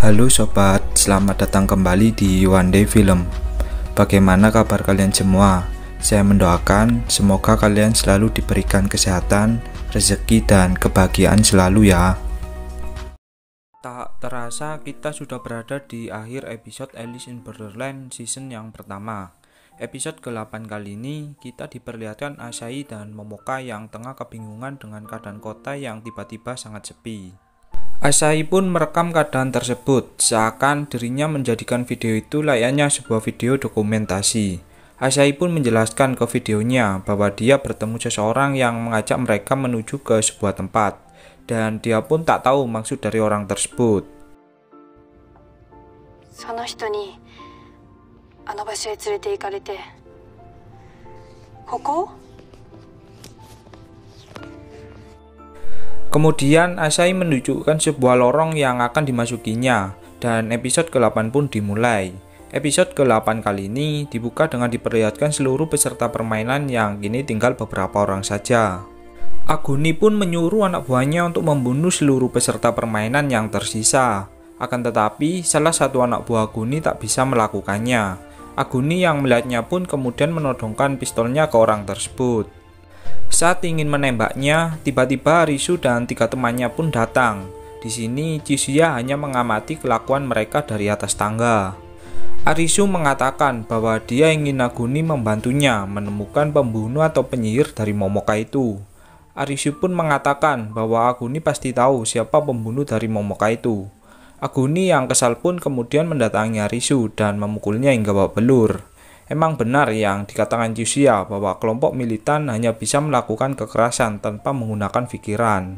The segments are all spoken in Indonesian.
Halo sobat, selamat datang kembali di One Day Film. Bagaimana kabar kalian semua? Saya mendoakan semoga kalian selalu diberikan kesehatan, rezeki, dan kebahagiaan selalu ya. Tak terasa kita sudah berada di akhir episode Alice in Borderland season yang pertama. Episode ke-8 kali ini kita diperlihatkan Asahi dan Momoka yang tengah kebingungan dengan keadaan kota yang tiba-tiba sangat sepi. Asahi pun merekam keadaan tersebut, seakan dirinya menjadikan video itu layaknya sebuah video dokumentasi. Asahi pun menjelaskan ke videonya bahwa dia bertemu seseorang yang mengajak mereka menuju ke sebuah tempat, dan dia pun tak tahu maksud dari orang tersebut. Kemudian Asahi menunjukkan sebuah lorong yang akan dimasukinya, dan episode ke-8 pun dimulai. Episode ke-8 kali ini dibuka dengan diperlihatkan seluruh peserta permainan yang kini tinggal beberapa orang saja. Aguni pun menyuruh anak buahnya untuk membunuh seluruh peserta permainan yang tersisa. Akan tetapi, salah satu anak buah Aguni tak bisa melakukannya. Aguni yang melihatnya pun kemudian menodongkan pistolnya ke orang tersebut. Saat ingin menembaknya, tiba-tiba Arisu dan 3 temannya pun datang. Di sini, Chisuya hanya mengamati kelakuan mereka dari atas tangga. Arisu mengatakan bahwa dia ingin Aguni membantunya menemukan pembunuh atau penyihir dari Momoka itu. Arisu pun mengatakan bahwa Aguni pasti tahu siapa pembunuh dari Momoka itu. Aguni yang kesal pun kemudian mendatangi Arisu dan memukulnya hingga babak belur. Emang benar yang dikatakan Chisuya bahwa kelompok militan hanya bisa melakukan kekerasan tanpa menggunakan pikiran.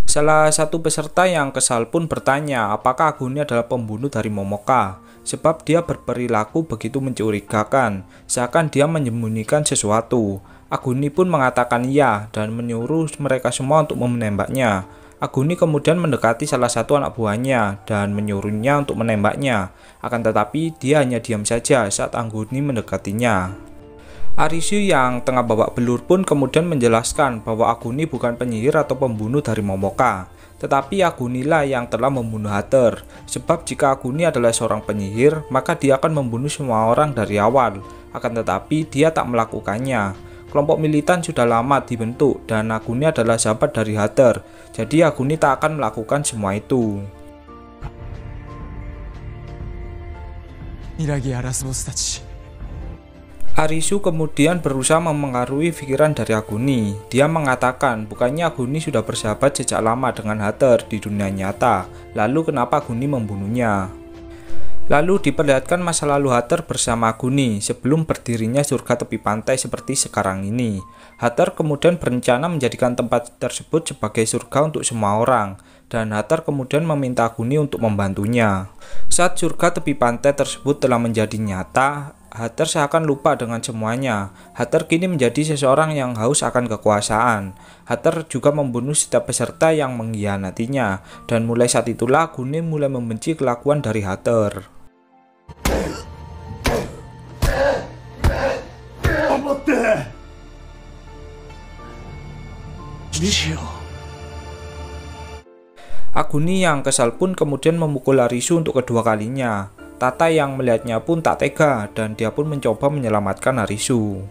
Salah satu peserta yang kesal pun bertanya apakah Aguni adalah pembunuh dari Momoka, sebab dia berperilaku begitu mencurigakan, seakan dia menyembunyikan sesuatu. Aguni pun mengatakan iya dan menyuruh mereka semua untuk menembaknya. Aguni kemudian mendekati salah satu anak buahnya dan menyuruhnya untuk menembaknya. Akan tetapi dia hanya diam saja saat Aguni mendekatinya. Arisu yang tengah babak belur pun kemudian menjelaskan bahwa Aguni bukan penyihir atau pembunuh dari Momoka, tetapi Agunilah yang telah membunuh Hater. Sebab jika Aguni adalah seorang penyihir, maka dia akan membunuh semua orang dari awal. Akan tetapi dia tak melakukannya. Kelompok militan sudah lama dibentuk dan Aguni adalah sahabat dari Hater, jadi Aguni tak akan melakukan semua itu. Arisu kemudian berusaha memengaruhi pikiran dari Aguni. Dia mengatakan bukannya Aguni sudah bersahabat sejak lama dengan Hater di dunia nyata, lalu kenapa Aguni membunuhnya? Lalu diperlihatkan masa lalu Hater bersama Aguni sebelum berdirinya surga tepi pantai seperti sekarang ini. Hater kemudian berencana menjadikan tempat tersebut sebagai surga untuk semua orang, dan Hater kemudian meminta Aguni untuk membantunya. Saat surga tepi pantai tersebut telah menjadi nyata, Hater seakan lupa dengan semuanya. Hater kini menjadi seseorang yang haus akan kekuasaan. Hater juga membunuh setiap peserta yang mengkhianatinya, dan mulai saat itulah Aguni mulai membenci kelakuan dari Hater. Aguni yang kesal pun kemudian memukul Arisu untuk kedua kalinya. Tata yang melihatnya pun tak tega dan dia pun mencoba menyelamatkan Arisu.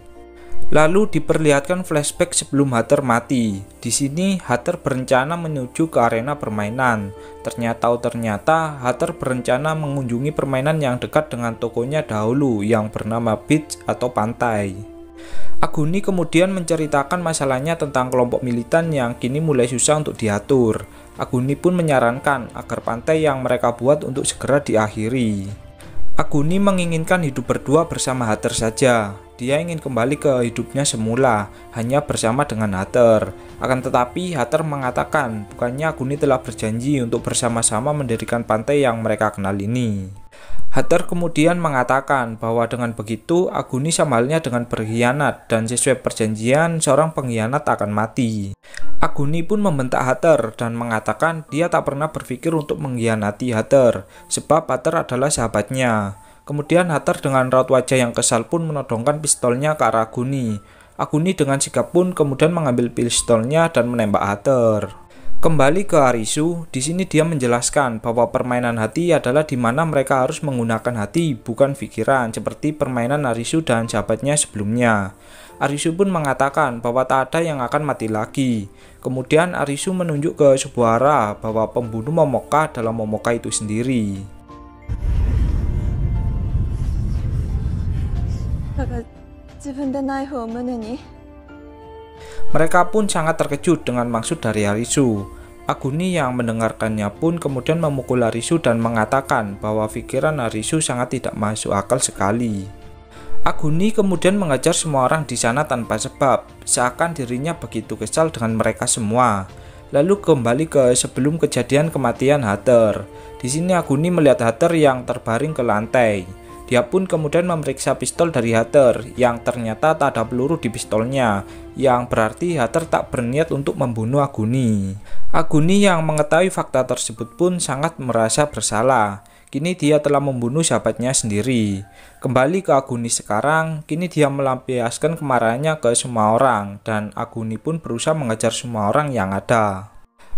Lalu diperlihatkan flashback sebelum Hater mati. Di sini Hater berencana menuju ke arena permainan. Ternyata Hater berencana mengunjungi permainan yang dekat dengan tokonya dahulu yang bernama Beach atau Pantai. Aguni kemudian menceritakan masalahnya tentang kelompok militan yang kini mulai susah untuk diatur. Aguni pun menyarankan agar pantai yang mereka buat untuk segera diakhiri. Aguni menginginkan hidup berdua bersama Hater saja. Dia ingin kembali ke hidupnya semula, hanya bersama dengan Hater. Akan tetapi Hater mengatakan bukannya Aguni telah berjanji untuk bersama-sama mendirikan pantai yang mereka kenal ini. Hater kemudian mengatakan bahwa dengan begitu Aguni sama halnya dengan berkhianat dan sesuai perjanjian seorang pengkhianat akan mati. Aguni pun membentak Hater dan mengatakan dia tak pernah berpikir untuk mengkhianati Hater sebab Hater adalah sahabatnya. Kemudian Hater dengan raut wajah yang kesal pun menodongkan pistolnya ke arah Aguni. Aguni dengan sigap pun kemudian mengambil pistolnya dan menembak Hater. Kembali ke Arisu, di sini dia menjelaskan bahwa permainan hati adalah di mana mereka harus menggunakan hati, bukan pikiran, seperti permainan Arisu dan sahabatnya sebelumnya. Arisu pun mengatakan bahwa tak ada yang akan mati lagi. Kemudian Arisu menunjuk ke sebuah arah bahwa pembunuh Momoka adalah Momoka itu sendiri. Mereka pun sangat terkejut dengan maksud dari Arisu. Aguni yang mendengarkannya pun kemudian memukul Arisu dan mengatakan bahwa pikiran Arisu sangat tidak masuk akal sekali. Aguni kemudian mengajar semua orang di sana tanpa sebab, seakan dirinya begitu kesal dengan mereka semua. Lalu kembali ke sebelum kejadian kematian Hater. Di sini Aguni melihat Hater yang terbaring ke lantai. Dia pun kemudian memeriksa pistol dari Hater yang ternyata tak ada peluru di pistolnya, yang berarti Hater tak berniat untuk membunuh Aguni. Aguni yang mengetahui fakta tersebut pun sangat merasa bersalah. Kini dia telah membunuh sahabatnya sendiri. Kembali ke Aguni sekarang, kini dia melampiaskan kemarahannya ke semua orang, dan Aguni pun berusaha mengejar semua orang yang ada.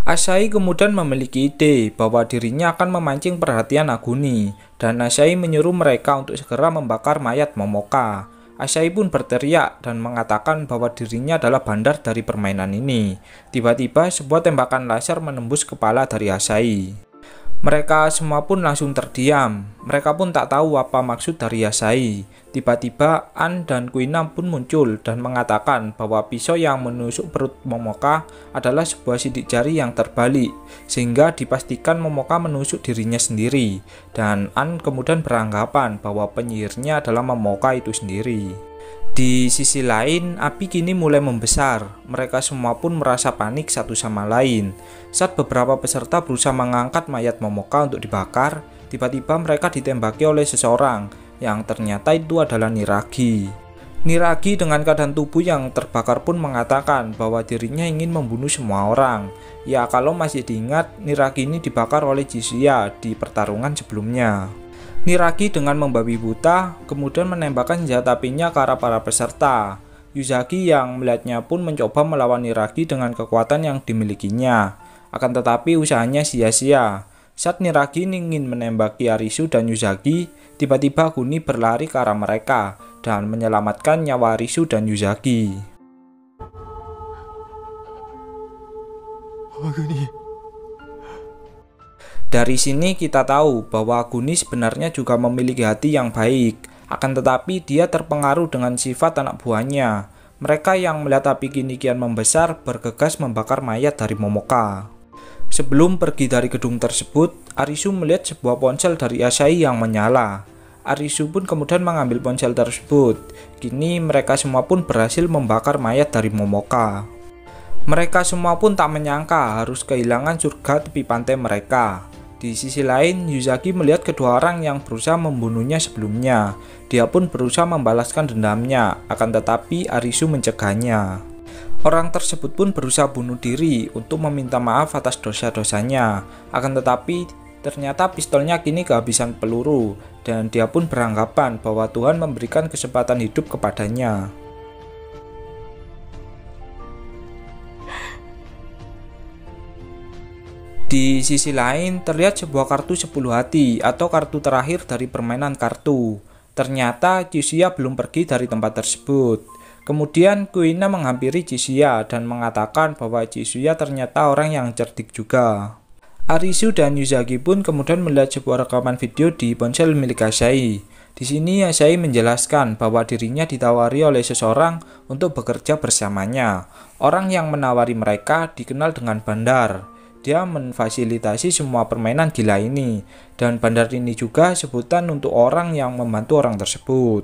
Asahi kemudian memiliki ide bahwa dirinya akan memancing perhatian Aguni, dan Asahi menyuruh mereka untuk segera membakar mayat Momoka. Asahi pun berteriak dan mengatakan bahwa dirinya adalah bandar dari permainan ini. Tiba-tiba sebuah tembakan laser menembus kepala dari Asahi. Mereka semua pun langsung terdiam. Mereka pun tak tahu apa maksud dari Asahi. Tiba-tiba An dan Kuina pun muncul dan mengatakan bahwa pisau yang menusuk perut Momoka adalah sebuah sidik jari yang terbalik, sehingga dipastikan Momoka menusuk dirinya sendiri. Dan An kemudian beranggapan bahwa penyihirnya adalah Momoka itu sendiri. Di sisi lain, api kini mulai membesar. Mereka semua pun merasa panik satu sama lain. Saat beberapa peserta berusaha mengangkat mayat Momoka untuk dibakar, tiba-tiba mereka ditembaki oleh seseorang yang ternyata itu adalah Niragi. Niragi dengan keadaan tubuh yang terbakar pun mengatakan bahwa dirinya ingin membunuh semua orang. Ya, kalau masih diingat, Niragi ini dibakar oleh Jisuya di pertarungan sebelumnya. Niragi dengan membabi buta kemudian menembakkan senjata apinya ke arah para peserta. Yuzaki yang melihatnya pun mencoba melawan Niragi dengan kekuatan yang dimilikinya. Akan tetapi usahanya sia-sia. Saat Niragi ingin menembaki Arisu dan Yuzaki, tiba-tiba Aguni berlari ke arah mereka dan menyelamatkan nyawa Arisu dan Yuzaki. Aguni. Dari sini kita tahu bahwa Aguni sebenarnya juga memiliki hati yang baik, akan tetapi dia terpengaruh dengan sifat anak buahnya. Mereka yang melihat api kini kian membesar bergegas membakar mayat dari Momoka. Sebelum pergi dari gedung tersebut, Arisu melihat sebuah ponsel dari Asahi yang menyala. Arisu pun kemudian mengambil ponsel tersebut. Kini mereka semua pun berhasil membakar mayat dari Momoka. Mereka semua pun tak menyangka harus kehilangan surga tepi pantai mereka. Di sisi lain, Yuzaki melihat kedua orang yang berusaha membunuhnya sebelumnya. Dia pun berusaha membalaskan dendamnya, akan tetapi Arisu mencegahnya. Orang tersebut pun berusaha bunuh diri untuk meminta maaf atas dosa-dosanya. Akan tetapi, ternyata pistolnya kini kehabisan peluru, dan dia pun beranggapan bahwa Tuhan memberikan kesempatan hidup kepadanya. Di sisi lain, terlihat sebuah kartu 10 hati atau kartu terakhir dari permainan kartu. Ternyata Jisuya belum pergi dari tempat tersebut. Kemudian Kuina menghampiri Jisuya dan mengatakan bahwa Jisuya ternyata orang yang cerdik juga. Arisu dan Yuzaki pun kemudian melihat sebuah rekaman video di ponsel milik Asahi. Di sini Asahi menjelaskan bahwa dirinya ditawari oleh seseorang untuk bekerja bersamanya. Orang yang menawari mereka dikenal dengan Bandar. Dia memfasilitasi semua permainan gila ini, dan bandar ini juga sebutan untuk orang yang membantu orang tersebut.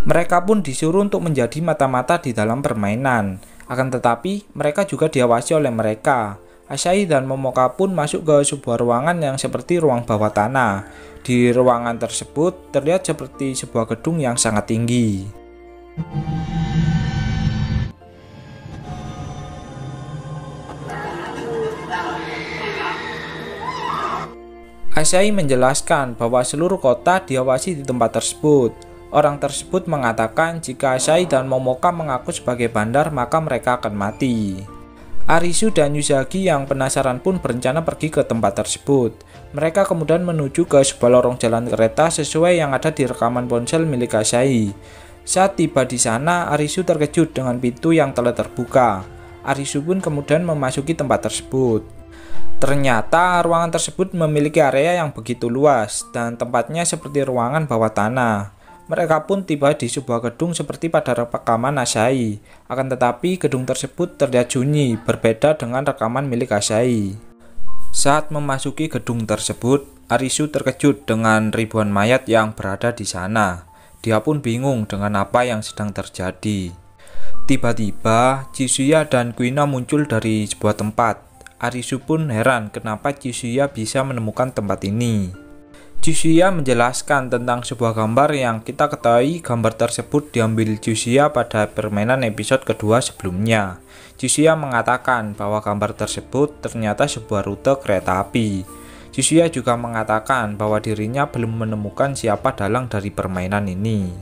Mereka pun disuruh untuk menjadi mata-mata di dalam permainan, akan tetapi mereka juga diawasi oleh mereka. Asahi dan Momoka pun masuk ke sebuah ruangan yang seperti ruang bawah tanah. Di ruangan tersebut terlihat seperti sebuah gedung yang sangat tinggi. Asahi menjelaskan bahwa seluruh kota diawasi di tempat tersebut. Orang tersebut mengatakan jika Asahi dan Momoka mengaku sebagai bandar maka mereka akan mati. Arisu dan Usagi yang penasaran pun berencana pergi ke tempat tersebut. Mereka kemudian menuju ke sebuah lorong jalan kereta sesuai yang ada di rekaman ponsel milik Asahi. Saat tiba di sana, Arisu terkejut dengan pintu yang telah terbuka. Arisu pun kemudian memasuki tempat tersebut. Ternyata ruangan tersebut memiliki area yang begitu luas dan tempatnya seperti ruangan bawah tanah. Mereka pun tiba di sebuah gedung seperti pada rekaman Asahi. Akan tetapi gedung tersebut terlihat sunyi, berbeda dengan rekaman milik Asahi. Saat memasuki gedung tersebut, Arisu terkejut dengan ribuan mayat yang berada di sana. Dia pun bingung dengan apa yang sedang terjadi. Tiba-tiba, Chisuya dan Kuina muncul dari sebuah tempat. Arisu pun heran kenapa Chisuya bisa menemukan tempat ini. Chisuya menjelaskan tentang sebuah gambar yang kita ketahui gambar tersebut diambil Chisuya pada permainan episode kedua sebelumnya. Chisuya mengatakan bahwa gambar tersebut ternyata sebuah rute kereta api. Chisuya juga mengatakan bahwa dirinya belum menemukan siapa dalang dari permainan ini.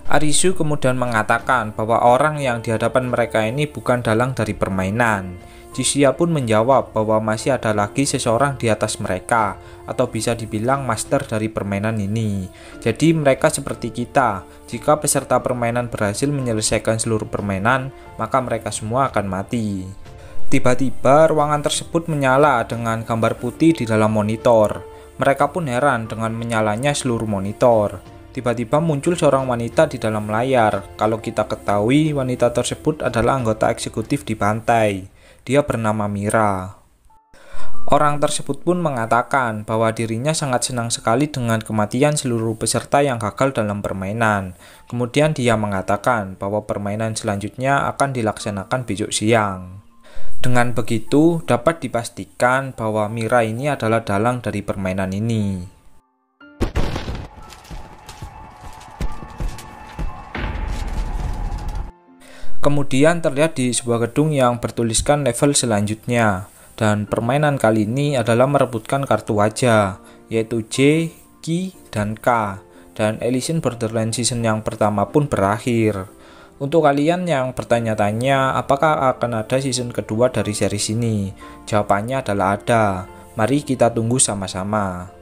Arisu kemudian mengatakan bahwa orang yang di hadapan mereka ini bukan dalang dari permainan. Chisuya pun menjawab bahwa masih ada lagi seseorang di atas mereka, atau bisa dibilang master dari permainan ini. Jadi mereka seperti kita, jika peserta permainan berhasil menyelesaikan seluruh permainan, maka mereka semua akan mati. Tiba-tiba ruangan tersebut menyala dengan gambar putih di dalam monitor. Mereka pun heran dengan menyalanya seluruh monitor. Tiba-tiba muncul seorang wanita di dalam layar. Kalau kita ketahui, wanita tersebut adalah anggota eksekutif di pantai. Dia bernama Mira. Orang tersebut pun mengatakan bahwa dirinya sangat senang sekali dengan kematian seluruh peserta yang gagal dalam permainan. Kemudian dia mengatakan bahwa permainan selanjutnya akan dilaksanakan besok siang. Dengan begitu, dapat dipastikan bahwa Mira ini adalah dalang dari permainan ini. Kemudian terlihat di sebuah gedung yang bertuliskan level selanjutnya. Dan permainan kali ini adalah merebutkan kartu wajah, yaitu J, Q, dan K. Dan Elysian Borderlands Season yang pertama pun berakhir. Untuk kalian yang bertanya-tanya apakah akan ada season kedua dari series ini, jawabannya adalah ada. Mari kita tunggu sama-sama.